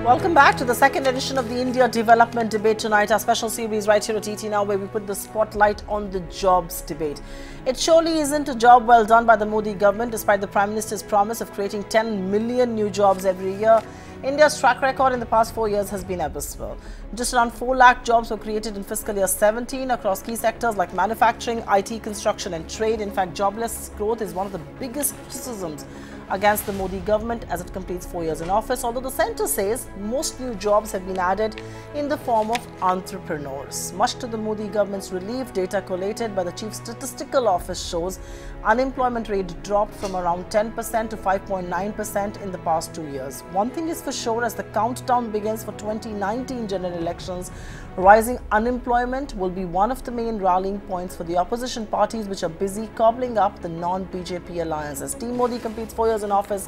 Welcome back to the second edition of the India Development Debate tonight, our special series right here at ET Now, where we put the spotlight on the jobs debate. It surely isn't a job well done by the Modi government, despite the Prime Minister's promise of creating 10 million new jobs every year. India's track record in the past 4 years has been abysmal. Just around 4 lakh jobs were created in fiscal year 17 across key sectors like manufacturing, IT, construction and trade. In fact, jobless growth is one of the biggest criticisms against the Modi government as it completes 4 years in office, although the centre says most new jobs have been added in the form of entrepreneurs. Much to the Modi government's relief, data collated by the Chief Statistical Office shows unemployment rate dropped from around 10% to 5.9% in the past 2 years. One thing is for sure, as the countdown begins for 2019 general elections, rising unemployment will be one of the main rallying points for the opposition parties, which are busy cobbling up the non-BJP alliances. Team Modi completes 4 years in office.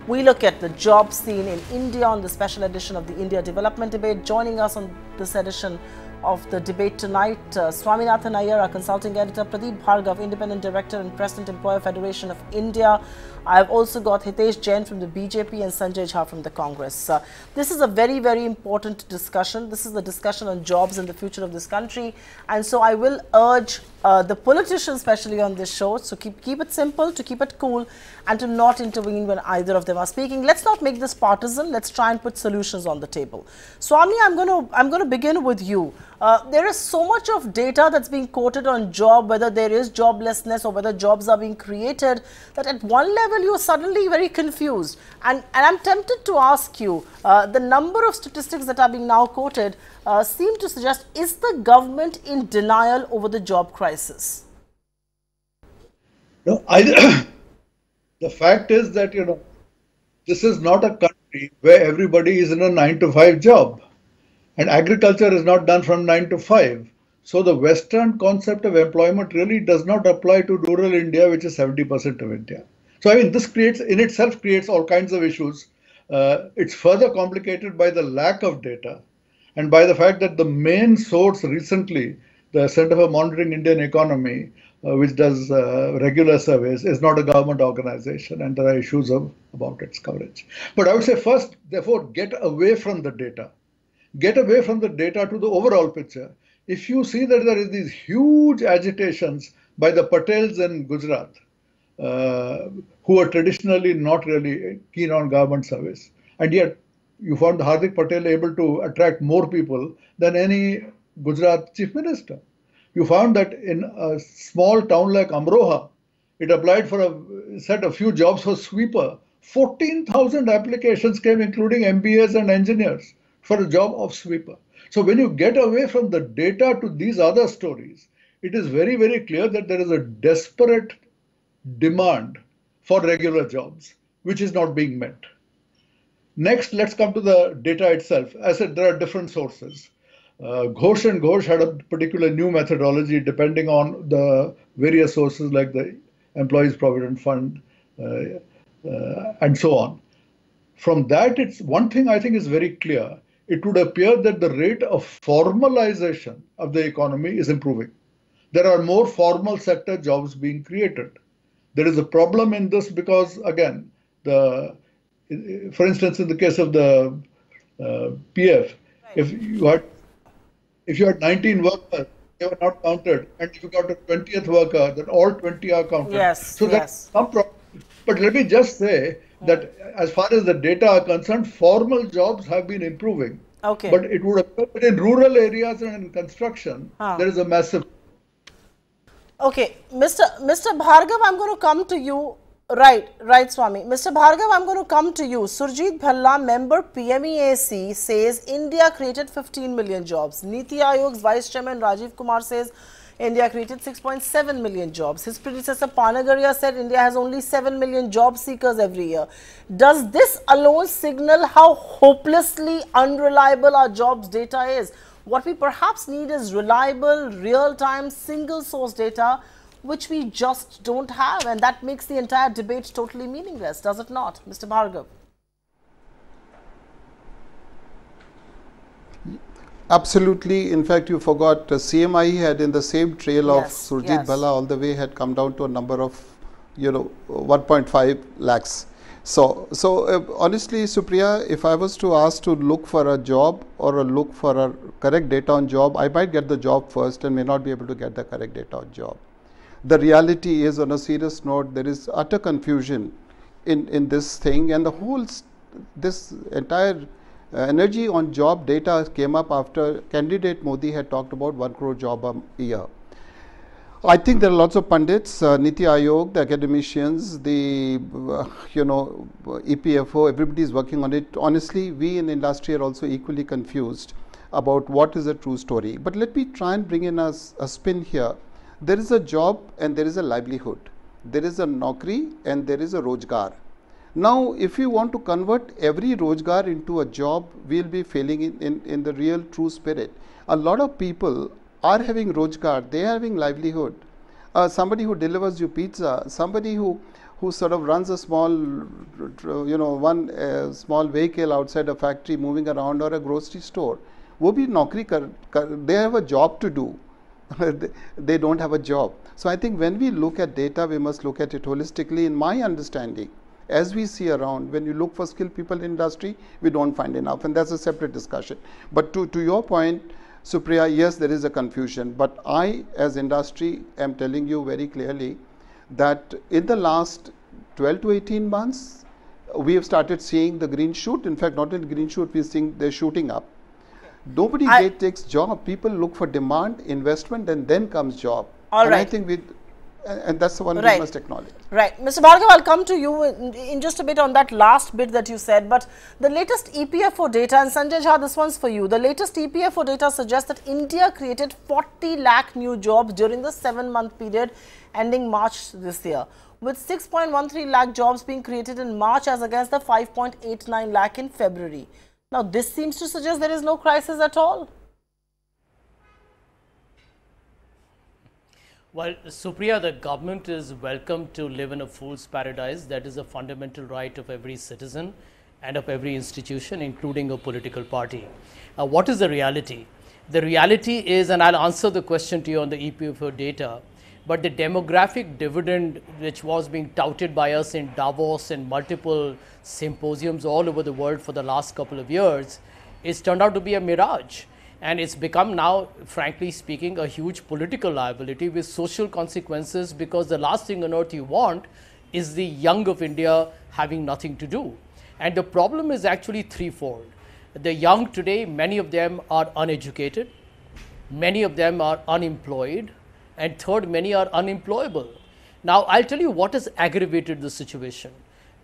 We look at the job scene in India on the special edition of the India Development Debate. Joining us on this edition of the debate tonight, Swaminathan Iyer, our consulting editor, Pradeep Bhargav, independent director and president Employer Federation of India. I've also got Hitesh Jain from the BJP and Sanjay Jha from the Congress. This is a very, very important discussion. This is a discussion on jobs and the future of this country. And so I will urge the politicians, especially on this show, to keep it simple, to keep it cool, and to not intervene when either of them are speaking. Let's not make this partisan. Let's try and put solutions on the table. Swami, I'm going to begin with you. There is so much of data that's being quoted on job, whether there is joblessness or whether jobs are being created, that at one level you're suddenly very confused. And I'm tempted to ask you, the number of statistics that are being now quoted seem to suggest, is the government in denial over the job crisis? No, the fact is that, this is not a country where everybody is in a 9-to-5 job. And agriculture is not done from 9 to 5. So the Western concept of employment really does not apply to rural India, which is 70% of India. So I mean, this in itself creates all kinds of issues. It's further complicated by the lack of data and by the fact that the main source recently, the Center for Monitoring Indian Economy, which does regular surveys, is not a government organization, and there are issues about its coverage. But I would say first, therefore, get away from the data. Get away from the data to the overall picture. If you see that there is these huge agitations by the Patels in Gujarat, who are traditionally not really keen on government service, and yet you found Hardik Patel able to attract more people than any Gujarat chief minister. You found that in a small town like Amroha, it applied for a few jobs for sweeper. 14,000 applications came, including MBAs and engineers, for a job of sweeper. So when you get away from the data to these other stories, it is very, very clear that there is a desperate demand for regular jobs, which is not being met. Next, let's come to the data itself. As I said, there are different sources. Ghosh and Ghosh had a particular new methodology depending on the various sources like the Employees Provident Fund and so on. From that, it's one thing I think is very clear. It would appear that the rate of formalization of the economy is improving. There are more formal sector jobs being created. There is a problem in this because, again, for instance, in the case of the PF, right, if you had 19 workers, they were not counted, and if you got a 20th worker, then all 20 are counted. Yes, so that's some problem. But let me just say that as far as the data are concerned, formal jobs have been improving. Okay. But it would appear that in rural areas and in construction, there is a massive... Okay, Mr. Bhargav, I'm going to come to you. Right, Swami. Mr. Bhargav, I'm going to come to you. Surjit Bhalla, member PMEAC, says India created 15 million jobs. Niti Ayog's Vice Chairman Rajiv Kumar says India created 6.7 million jobs. His predecessor Panagaria said India has only 7 million job seekers every year. Does this alone signal how hopelessly unreliable our jobs data is? What we perhaps need is reliable, real-time, single-source data, which we just don't have, and that makes the entire debate totally meaningless, does it not, Mr. Bhargav? Absolutely. In fact, you forgot CMI had in the same trail of Surjit Bhalla all the way had come down to a number of 1.5 lakhs. Honestly, Supriya, if I was to ask to look for a job or a look for a correct data on job, I might get the job first and may not be able to get the correct data on job. The reality is, on a serious note, there is utter confusion in this thing, and the whole this entire energy on job data came up after candidate Modi had talked about 1 crore job a year. I think there are lots of pundits, Niti Aayog, the academicians, the EPFO, everybody is working on it. Honestly, we in industry are also equally confused about what is the true story. But let me try and bring in a spin here. There is a job and there is a livelihood. There is a naukri and there is a rojgar. Now, if you want to convert every rojgar into a job, we'll be failing in the real true spirit. A lot of people are having rojgar, they are having livelihood. Somebody who delivers you pizza, somebody who sort of runs a small, small vehicle outside a factory moving around, or a grocery store, wo bhi naukri they have a job to do. They don't have a job. So I think when we look at data, we must look at it holistically. In my understanding, as we see around, when you look for skilled people in industry, we don't find enough, and that's a separate discussion. But to your point, Supriya, yes, there is a confusion, but I, as industry, am telling you very clearly that in the last 12 to 18 months, we have started seeing the green shoot. In fact, not only green shoot, we're seeing they're shooting up. Nobody takes job. People look for demand, investment, and then comes job. All right. I think and that's the one we must acknowledge. Right. Mr. Bhargav, I'll come to you in just a bit on that last bit that you said, but the latest EPFO data, and Sanjay Jha, this one's for you. The latest EPFO data suggests that India created 40 lakh new jobs during the 7-month period ending March this year, with 6.13 lakh jobs being created in March as against the 5.89 lakh in February. Now, this seems to suggest there is no crisis at all. Well, Supriya, the government is welcome to live in a fool's paradise. That is a fundamental right of every citizen and of every institution, including a political party. What is the reality? The reality is, and I'll answer the question to you on the EPFO data, but the demographic dividend which was being touted by us in Davos and multiple symposiums all over the world for the last couple of years is turned out to be a mirage. And it's become now, frankly speaking, a huge political liability with social consequences, because the last thing on earth you want is the young of India having nothing to do. And the problem is actually threefold. The young today, many of them are uneducated, many of them are unemployed, and third, many are unemployable. Now, I'll tell you what has aggravated the situation.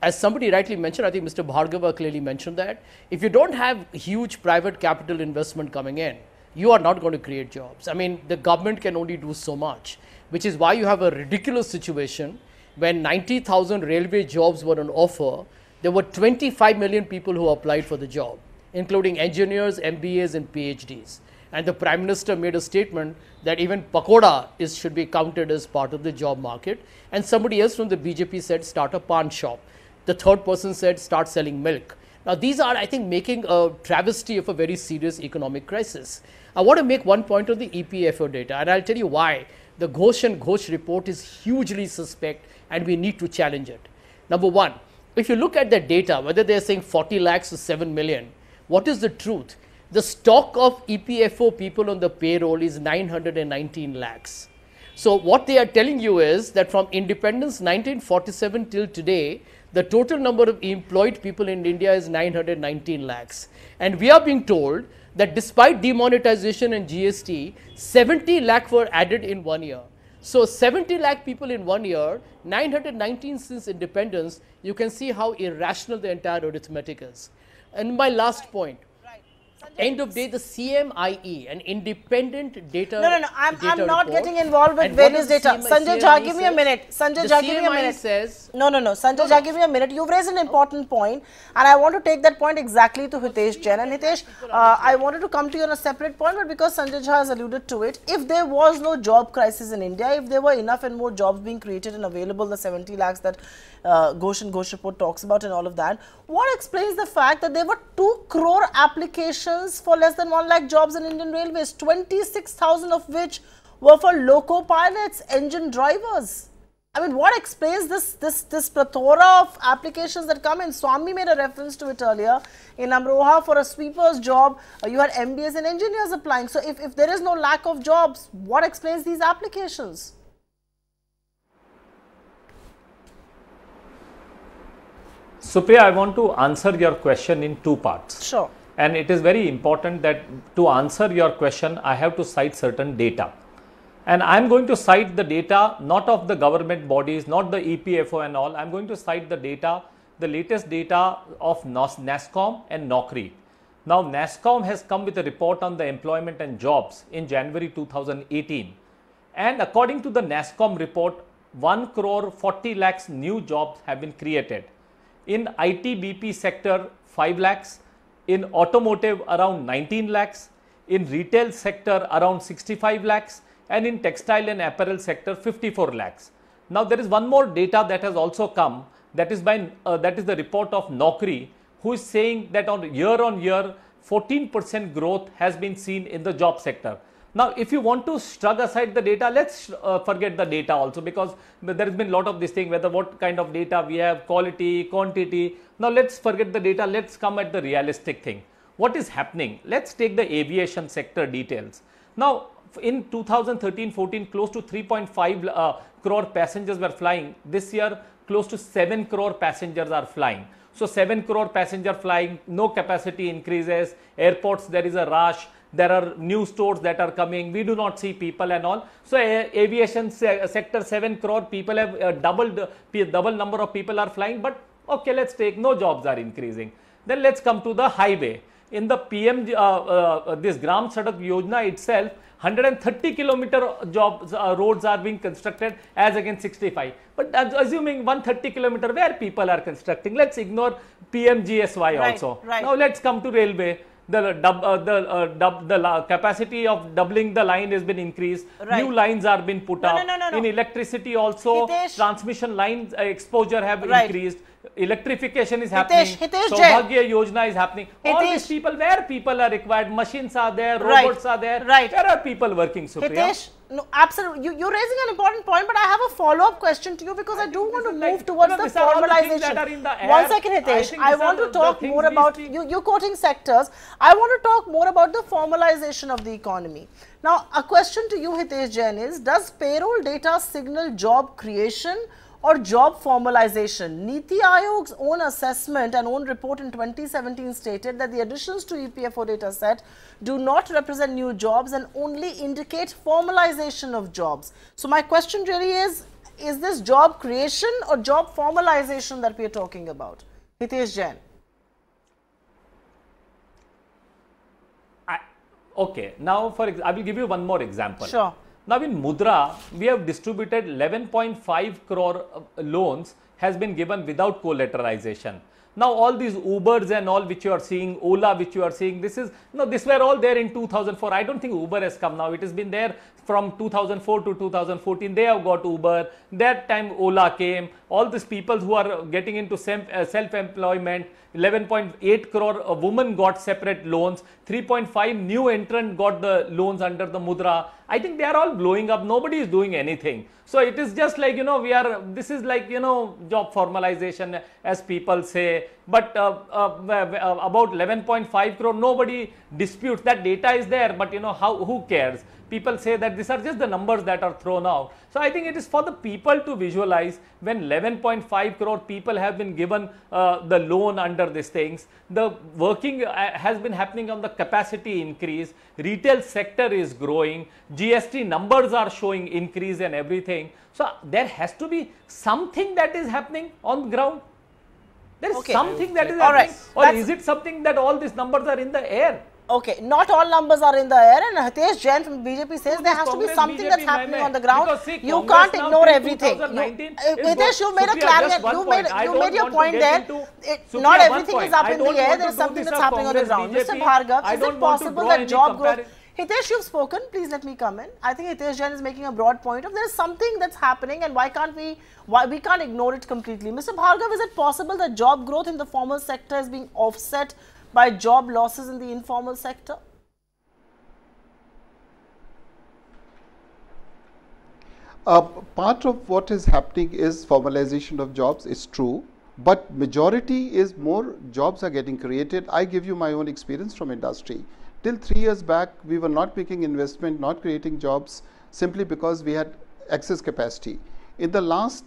As somebody rightly mentioned, I think Mr. Bhargava clearly mentioned that, if you don't have huge private capital investment coming in, you are not going to create jobs. I mean, the government can only do so much, which is why you have a ridiculous situation. When 90,000 railway jobs were on offer, there were 25 million people who applied for the job, including engineers, MBAs and PhDs. And the Prime Minister made a statement that even pakoda should be counted as part of the job market. And somebody else from the BJP said, start a pan shop. The third person said, start selling milk. Now, these are, I think, making a travesty of a very serious economic crisis. I want to make one point on the EPFO data, and I'll tell you why the Ghosh and Ghosh report is hugely suspect and we need to challenge it. Number one, if you look at the data, whether they're saying 40 lakhs or 7 million, what is the truth? The stock of EPFO people on the payroll is 919 lakhs. So what they are telling you is that from independence 1947 till today, the total number of employed people in India is 919 lakhs. And we are being told that despite demonetization and GST, 70 lakh were added in 1 year. So 70 lakh people in 1 year, 919 since independence, you can see how irrational the entire arithmetic is. And my last point. End of day, the CMIE, an independent data. No. I'm not getting involved with various data. Sanjay Jha, give me a minute. Sanjay Jha, give me a minute. Says, no. Sanjay Jha, give me a minute. You've raised an important point, and I want to take that point exactly to Hitesh Jain. And Hitesh, I wanted to come to you on a separate point, but because Sanjay Jha has alluded to it, if there was no job crisis in India, if there were enough and more jobs being created and available, the 70 lakhs that Ghosh and Ghosh report talks about and all of that, what explains the fact that there were 2 crore applications for less than 1 lakh jobs in Indian Railways, 26,000 of which were for loco pilots, engine drivers? I mean, what explains this plethora of applications that come in? Swami made a reference to it earlier. In Amroha, for a sweeper's job, you had MBAs and engineers applying. So if there is no lack of jobs, what explains these applications? Supriya, I want to answer your question in two parts. Sure. And it is very important that to answer your question, I have to cite certain data. And I am going to cite the data not of the government bodies, not the EPFO and all. I am going to cite the data, the latest data of NASSCOM and Naukri. Now, NASSCOM has come with a report on the employment and jobs in January 2018. And according to the NASSCOM report, 1 crore 40 lakhs new jobs have been created. In IT BP sector, 5 lakhs. In automotive, around 19 lakhs. In retail sector, around 65 lakhs. And in textile and apparel sector, 54 lakhs. Now, there is one more data that has also come, that is the report of Naukri, who is saying that on year, 14% growth has been seen in the job sector. Now, if you want to shrug aside the data, let's forget the data also, because there has been a lot of this thing, whether what kind of data we have, quality, quantity. Now, let's forget the data. Let's come at the realistic thing. What is happening? Let's take the aviation sector details. Now, in 2013-14, close to 3.5 crore passengers were flying. This year, close to 7 crore passengers are flying. So, 7 crore passenger flying, no capacity increases, airports there is a rush. There are new stores that are coming. We do not see people and all. So, aviation sector 7 crore people have double number of people are flying. But okay, let's take no jobs are increasing. Then let's come to the highway. In the PM this Gram Sadak Yojana itself, 130 kilometer roads are being constructed as against 65. But assuming 130 kilometer where people are constructing, let's ignore PMGSY also. Right. Now let's come to railway. The capacity of doubling the line has been increased. Right. New lines are being put up. No. In electricity also, Hitesh, transmission lines exposure have right. increased. Electrification is happening. Hitesh Saubhagya Yojana is happening. All Hitesh, these people, where people are required, machines are there, Right. robots are there. Right. Where are people working, Supriya? Hitesh, no, absolutely. You're raising an important point, but I have a follow-up question to you, because I do want to move towards the formalization. One second, Hitesh. I want to talk more about, you're quoting sectors. I want to talk more about the formalization of the economy. Now, a question to you, Hitesh Jain, is, does payroll data signal job creation or job formalization? Niti Aayog's own assessment and own report in 2017 stated that the additions to EPFO data set do not represent new jobs and only indicate formalization of jobs. So my question really is this job creation or job formalization that we are talking about? Hitesh Jain. Okay, now I will give you one more example. Sure. Now in Mudra, we have distributed 11.5 crore loans has been given without collateralization. Now all these Ubers and all which you are seeing, Ola which you are seeing, this were all there in 2004. I don't think Uber has come now. It has been there from 2004 to 2014. They have got Uber. That time Ola came. All these people who are getting into self-employment, 11.8 crore women got separate loans. 3.5 new entrant got the loans under the Mudra. I think they are all blowing up. Nobody is doing anything. So it is just like, this is like, job formalization as people say. But about 11.5 crore, nobody disputes. That data is there, but who cares? People say that these are just the numbers that are thrown out. So I think it is for the people to visualize when 11.5 crore people have been given the loan under these things. The working has been happening on the capacity increase. Retail sector is growing. GST numbers are showing increase and everything. So there has to be something that is happening on the ground. There is something that is happening. Or is it something that all these numbers are in the air? Okay, not all numbers are in the air, and Hitesh Jain from BJP says there has to be something that's happening on the ground. You can't ignore everything. Hitesh, you made a clarion. You made your point there. Not everything is up in the air. There is something that's happening on the ground. Mr. Bhargav, is it possible that job growth? Hitesh, you've spoken. Please let me come in. I think Hitesh Jain is making a broad point of there is something that's happening, and why we can't ignore it completely. Mr. Bhargav, is it possible that job growth in the formal sector is being offset by job losses in the informal sector? Part of what is happening is formalization of jobs is true, but majority is more jobs are getting created. I give you my own experience from industry. Till 3 years back, we were not making investment, not creating jobs simply because we had excess capacity. In the last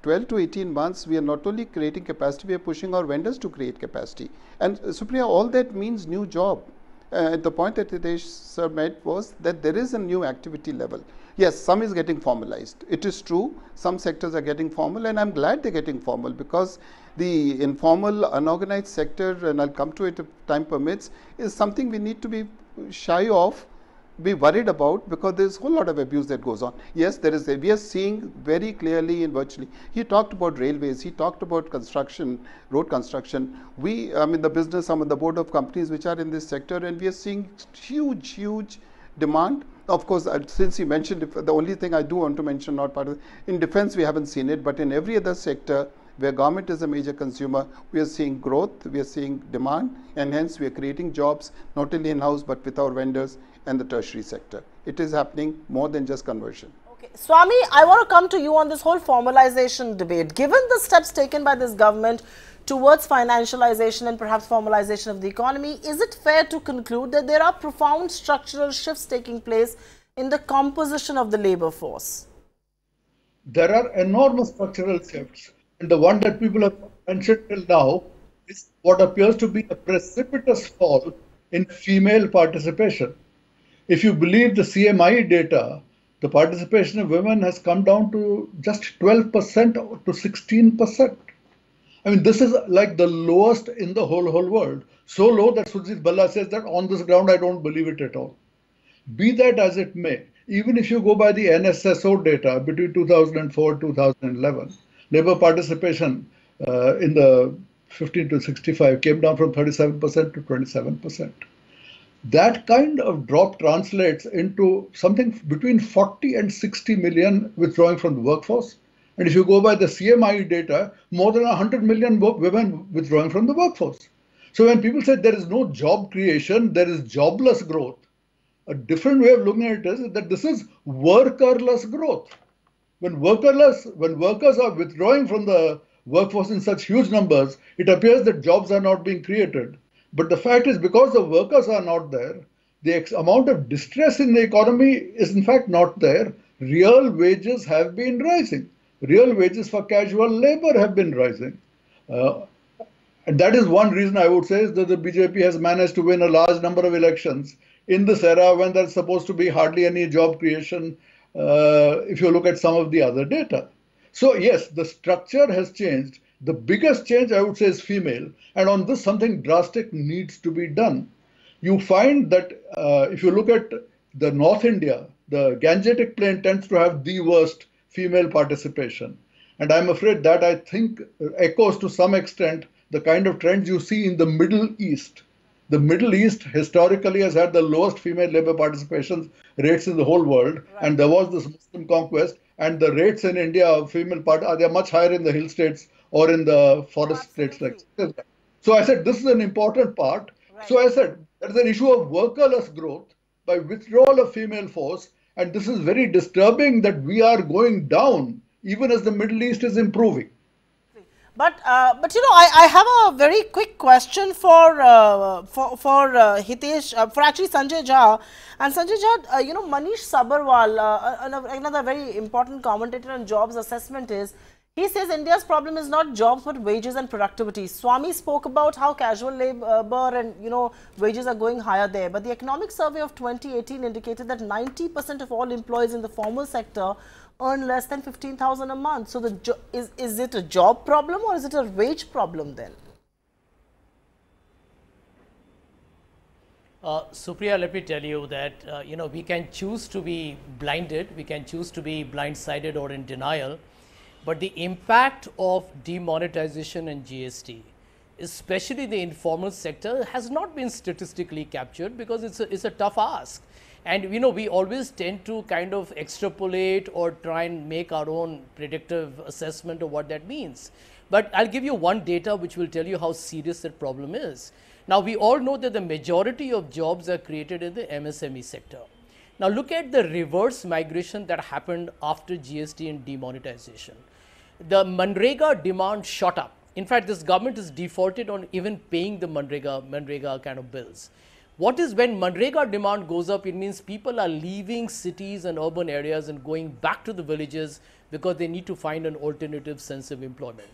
12 to 18 months, we are not only creating capacity, we are pushing our vendors to create capacity. And Supriya, all that means new job. The point that Hitesh sir made was that there is a new activity level. Yes, some is getting formalized. It is true, some sectors are getting formal, and I'm glad they're getting formal, because the informal, unorganized sector, and I'll come to it if time permits, is something we need to be shy of, be worried about, because there's a whole lot of abuse that goes on. Yes, there is. We are seeing very clearly in virtually. He talked about railways. He talked about construction, road construction. I'm in the business. I'm on the board of companies which are in this sector, and we are seeing huge demand. Of course, since he mentioned, the only thing I do want to mention, not part of it, in defense we haven't seen it, but in every other sector where government is a major consumer, we are seeing growth, we are seeing demand, and hence we are creating jobs not only in-house but with our vendors and the tertiary sector. It is happening more than just conversion. Okay. Swami, I want to come to you on this whole formalization debate. Given the steps taken by this government towards financialization and perhaps formalization of the economy, is it fair to conclude that there are profound structural shifts taking place in the composition of the labor force? There are enormous structural shifts. And the one that people have mentioned till now is what appears to be a precipitous fall in female participation. If you believe the CMI data, the participation of women has come down to just 12% to 16%. I mean, this is like the lowest in the whole world. So low that Sujit Balla says that on this ground, I don't believe it at all. Be that as it may, even if you go by the NSSO data between 2004 and 2011, labor participation in the 15 to 65 came down from 37% to 27%. That kind of drop translates into something between 40 and 60 million withdrawing from the workforce. And if you go by the CMI data, more than 100 million women withdrawing from the workforce. So when people say there is no job creation, there is jobless growth. A different way of looking at it is that this is workerless growth. When workers are withdrawing from the workforce in such huge numbers, it appears that jobs are not being created. But the fact is, because the workers are not there, the amount of distress in the economy is in fact not there. Real wages have been rising. Real wages for casual labor have been rising. And that is one reason I would say is that the BJP has managed to win a large number of elections in this era when there's supposed to be hardly any job creation if you look at some of the other data. So yes, the structure has changed. The biggest change I would say is female, and on this something drastic needs to be done. You find that if you look at the North India, the Gangetic Plain tends to have the worst female participation. And I'm afraid that I think echoes to some extent the kind of trends you see in the Middle East. The Middle East historically has had the lowest female labor participation rates in the whole world. Right. And there was this Muslim conquest, and the rates in India of female part are they much higher in the hill states or in the forest states like that. So I said this is an important part. Right. So I said there is an issue of workerless growth by withdrawal of female force, and this is very disturbing that we are going down even as the Middle East is improving. But you know, I have a very quick question for Hitesh, for actually Sanjay Jha. And Sanjay Jha, you know, Manish Sabarwal, another very important commentator on jobs assessment he says India's problem is not jobs but wages and productivity. Swami spoke about how casual labor and, you know, wages are going higher there. But the economic survey of 2018 indicated that 90% of all employees in the formal sector earn less than 15,000 a month. So is it a job problem or is it a wage problem then? Supriya, let me tell you that, you know, we can choose to be blinded, we can choose to be blindsided or in denial. But the impact of demonetization and GST, especially the informal sector, has not been statistically captured because it's a tough ask. And you know, we always tend to kind of extrapolate or try and make our own predictive assessment of what that means. But I'll give you one data which will tell you how serious that problem is. Now, we all know that the majority of jobs are created in the MSME sector. Now look at the reverse migration that happened after GST and demonetization. The Manrega demand shot up. In fact, this government is defaulted on even paying the Manrega kind of bills. What is when Manrega demand goes up, it means people are leaving cities and urban areas and going back to the villages because they need to find an alternative sense of employment.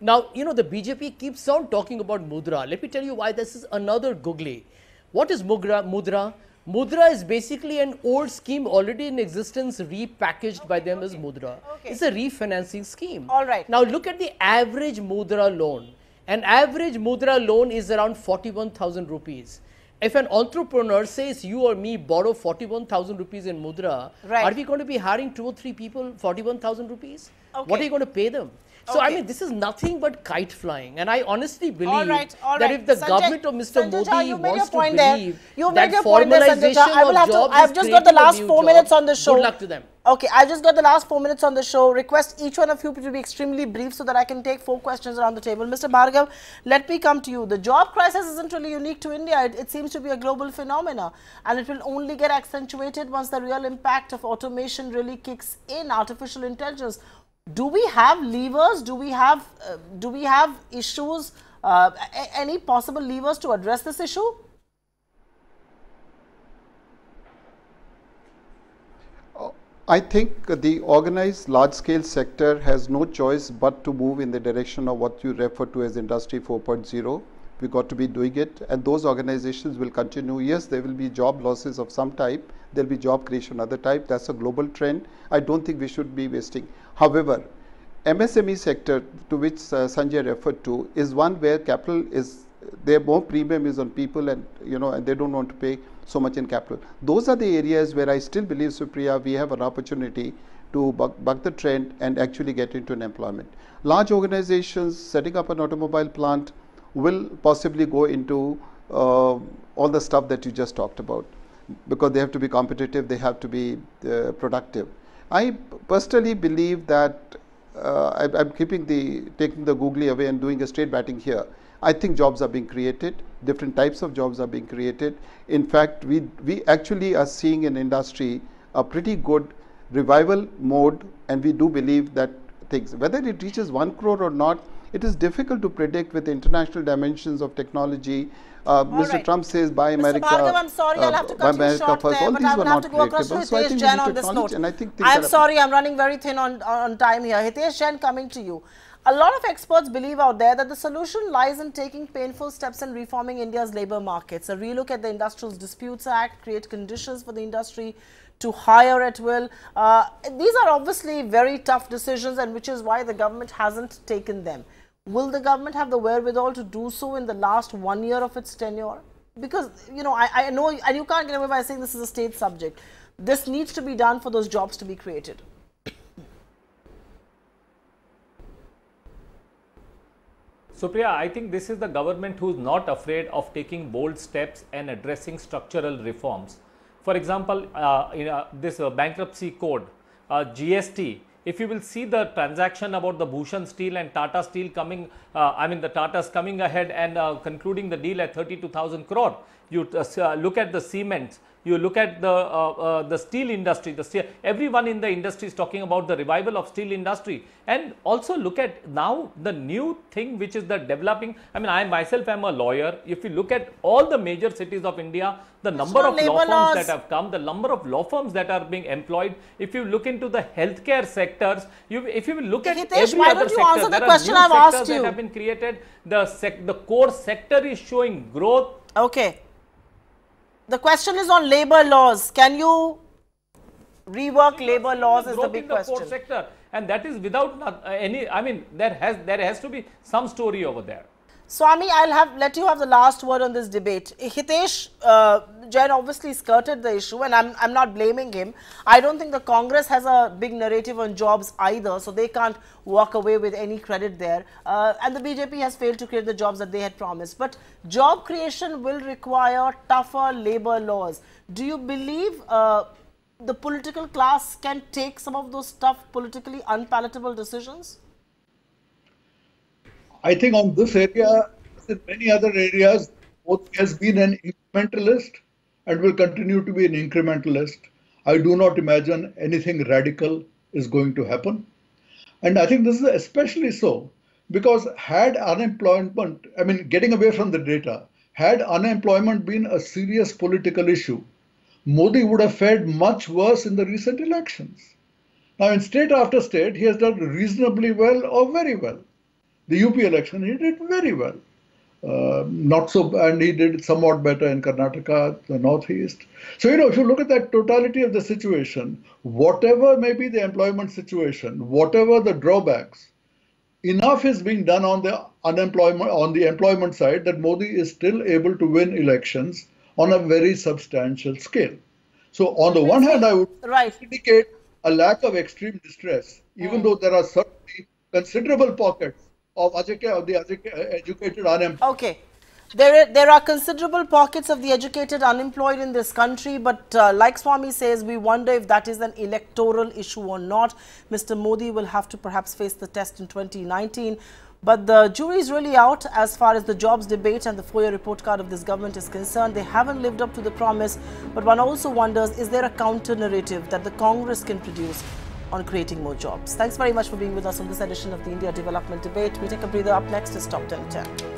Now, you know, the BJP keeps on talking about Mudra. Let me tell you why this is another googly. What is Mudra? Mudra is basically an old scheme already in existence, repackaged by them as Mudra. It's a refinancing scheme. All right. Now, look at the average Mudra loan. An average Mudra loan is around 41,000 rupees. If an entrepreneur says you or me borrow 41,000 rupees in Mudra, are we going to be hiring 2 or 3 people 41,000 rupees? What are you going to pay them? So, I mean, this is nothing but kite flying. And I honestly believe that if the government of Mr. Modi wants to believe that formalization of jobs I've just got the last 4 minutes on the show. Good luck to them. Okay, I just got the last 4 minutes on the show. Request each one of you to be extremely brief so that I can take 4 questions around the table. Mr. Bhargav, let me come to you. The job crisis isn't really unique to India. It seems to be a global phenomena, and it will only get accentuated once the real impact of automation really kicks in, artificial intelligence. Do we have levers? Do we have issues? Any possible levers to address this issue? I think the organized large-scale sector has no choice but to move in the direction of what you refer to as Industry 4.0. We got to be doing it, and those organizations will continue. Yes, there will be job losses of some type. There will be job creation other type. That's a global trend. I don't think we should be wasting. However, MSME sector, to which Sanjay referred to, is one where capital is, their more premium is on people, and and they don't want to pay so much in capital. Those are the areas where I still believe, Supriya, we have an opportunity to buck the trend and actually get into an employment. Large organizations setting up an automobile plant will possibly go into all the stuff that you just talked about, because they have to be competitive, they have to be productive. I personally believe that I'm taking the googly away and doing a straight batting here. I think jobs are being created, different types of jobs are being created. In fact, we actually are seeing in industry a pretty good revival mode, and we do believe that things, whether it reaches 1 crore or not, it is difficult to predict with the international dimensions of technology. Mr. Trump says buy America. Mr. Bhargav, I'm sorry, I'll have to cut you short there, but I will have to go across to Hitesh Jain on this note. I'm sorry, I'm running very thin on time here. Hitesh Jain, coming to you. A lot of experts believe out there that the solution lies in taking painful steps in reforming India's labour markets. A relook at the Industrial Disputes Act, create conditions for the industry to hire at will. These are obviously very tough decisions, and which is why the government hasn't taken them. Will the government have the wherewithal to do so in the last 1 year of its tenure? Because, I know, and you can't get away by saying this is a state subject. This needs to be done for those jobs to be created. Supriya, I think this is the government who is not afraid of taking bold steps and addressing structural reforms. For example, this bankruptcy code, GST, if you will see the transaction about the Bhushan Steel and Tata Steel coming, the Tatas coming ahead and concluding the deal at 32,000 crore. You look at the cement, you look at the steel industry, everyone in the industry is talking about the revival of steel industry. And also look at now the new thing which is the developing. I myself am a lawyer. If you look at all the major cities of India, the number of law firms that have come, the number of law firms that are being employed. If you look into the healthcare sectors, if you will look at every other sector, there are new sectors that have been created. The core sector is showing growth. Okay. The question is on labour laws. Can you rework labour laws is the big question. Core sector, and that is without any, there has to be some story over there. Swami, I'll let you have the last word on this debate. Hitesh Jain obviously skirted the issue, and I'm not blaming him. I don't think the Congress has a big narrative on jobs either, so they can't walk away with any credit there. And the BJP has failed to create the jobs that they had promised. But job creation will require tougher labour laws. Do you believe the political class can take some of those tough, politically unpalatable decisions? I think on this area, as in many other areas, Modi has been an incrementalist and will continue to be an incrementalist. I do not imagine anything radical is going to happen. And I think this is especially so because had unemployment, I mean, getting away from the data, had unemployment been a serious political issue, Modi would have fared much worse in the recent elections. Now, in state after state, he has done reasonably well or very well. The UP election, he did very well. Not so, and he did somewhat better in Karnataka, the Northeast. So, if you look at that totality of the situation, whatever may be the employment situation, whatever the drawbacks, enough is being done on the employment side that Modi is still able to win elections on a very substantial scale. So, on the one hand, I would indicate a lack of extreme distress, even though there are certainly considerable pockets of the educated unemployed. Okay. There are considerable pockets of the educated unemployed in this country, but like Swami says, we wonder if that is an electoral issue or not. Mr. Modi will have to perhaps face the test in 2019. But the jury is really out as far as the jobs debate and the 4-year report card of this government is concerned. They haven't lived up to the promise. But one also wonders, is there a counter narrative that the Congress can produce on creating more jobs? Thanks very much for being with us on this edition of the India Development Debate. We take a breather. Up next is Top 10 10.